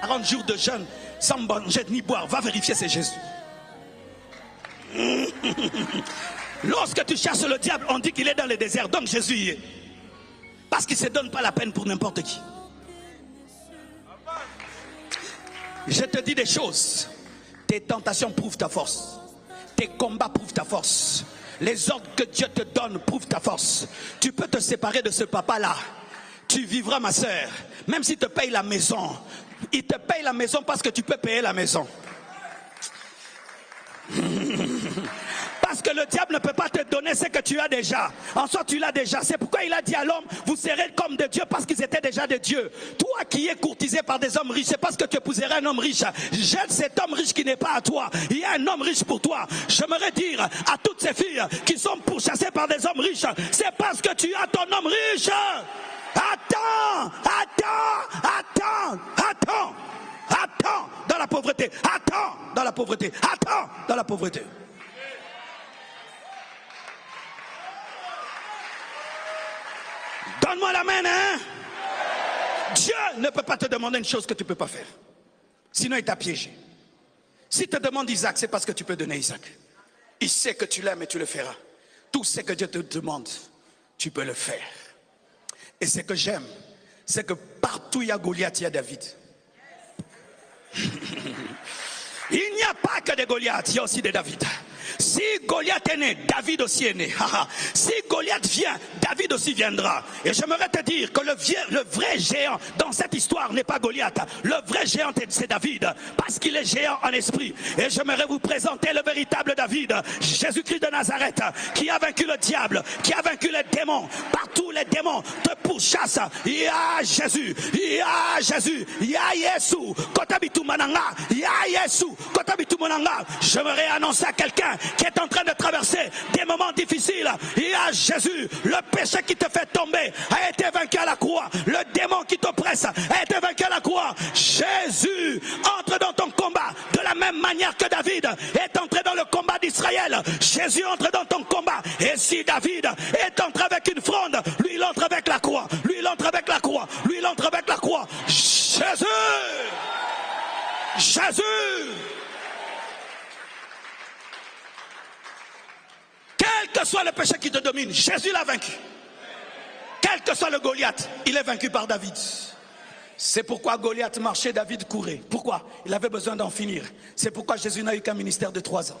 40 jours de jeûne sans manger ni boire. Va vérifier, c'est Jésus. Lorsque tu cherches le diable, on dit qu'il est dans le désert. Donc Jésus y est. Parce qu'il ne se donne pas la peine pour n'importe qui. Je te dis des choses. Tes tentations prouvent ta force. Tes combats prouvent ta force. Les ordres que Dieu te donne prouvent ta force. Tu peux te séparer de ce papa-là. Tu vivras, ma soeur. Même s'il te paye la maison. Il te paye la maison parce que tu peux payer la maison. Parce que le diable ne peut pas te donner ce que tu as déjà. En soi, tu l'as déjà. C'est pourquoi il a dit à l'homme, vous serez comme de Dieu parce qu'ils étaient déjà de Dieu. Toi qui es courtisé par des hommes riches, c'est parce que tu épouserais un homme riche. Jette cet homme riche qui n'est pas à toi. Il y a un homme riche pour toi. J'aimerais dire à toutes ces filles qui sont pourchassées par des hommes riches, c'est parce que tu as ton homme riche. Attends, attends, attends, attends, attends dans la pauvreté. Attends dans la pauvreté. Attends dans la pauvreté. Donne-moi la main, hein? Dieu ne peut pas te demander une chose que tu ne peux pas faire. Sinon, il t'a piégé. S'il te demande Isaac, c'est parce que tu peux donner Isaac. Il sait que tu l'aimes et tu le feras. Tout ce que Dieu te demande, tu peux le faire. Et ce que j'aime, c'est que partout où il y a Goliath, il y a David. Il n'y a pas que des Goliaths, il y a aussi des David. Si Goliath est né, David aussi est né. Si Goliath vient, David aussi viendra. Et j'aimerais te dire que le vrai géant dans cette histoire n'est pas Goliath. Le vrai géant, c'est David. Parce qu'il est géant en esprit. Et j'aimerais vous présenter le véritable David. Jésus-Christ de Nazareth, qui a vaincu le diable, qui a vaincu les démons. Partout les démons te pourchassent. Il y a Jésus. Il y a Jésus. Il y a Yesu. Kotabitu mananga. Il y a Yesu. Kotabitu mananga. J'aimerais annoncer à quelqu'un qui est en train de traverser des moments difficiles. Il y a Jésus. Le péché qui te fait tomber a été vaincu à la croix. Le démon qui t'oppresse a été vaincu à la croix. Jésus entre dans ton combat de la même manière que David est entré dans le combat d'Israël. Jésus entre dans ton combat. Et si David est entré avec une fronde, lui il entre avec la croix. Lui il entre avec la croix. Lui il entre avec la croix. Jésus. Jésus. Quel que soit le péché qui te domine, Jésus l'a vaincu. Quel que soit le Goliath, il est vaincu par David. C'est pourquoi Goliath marchait, David courait. Pourquoi? Il avait besoin d'en finir. C'est pourquoi Jésus n'a eu qu'un ministère de 3 ans.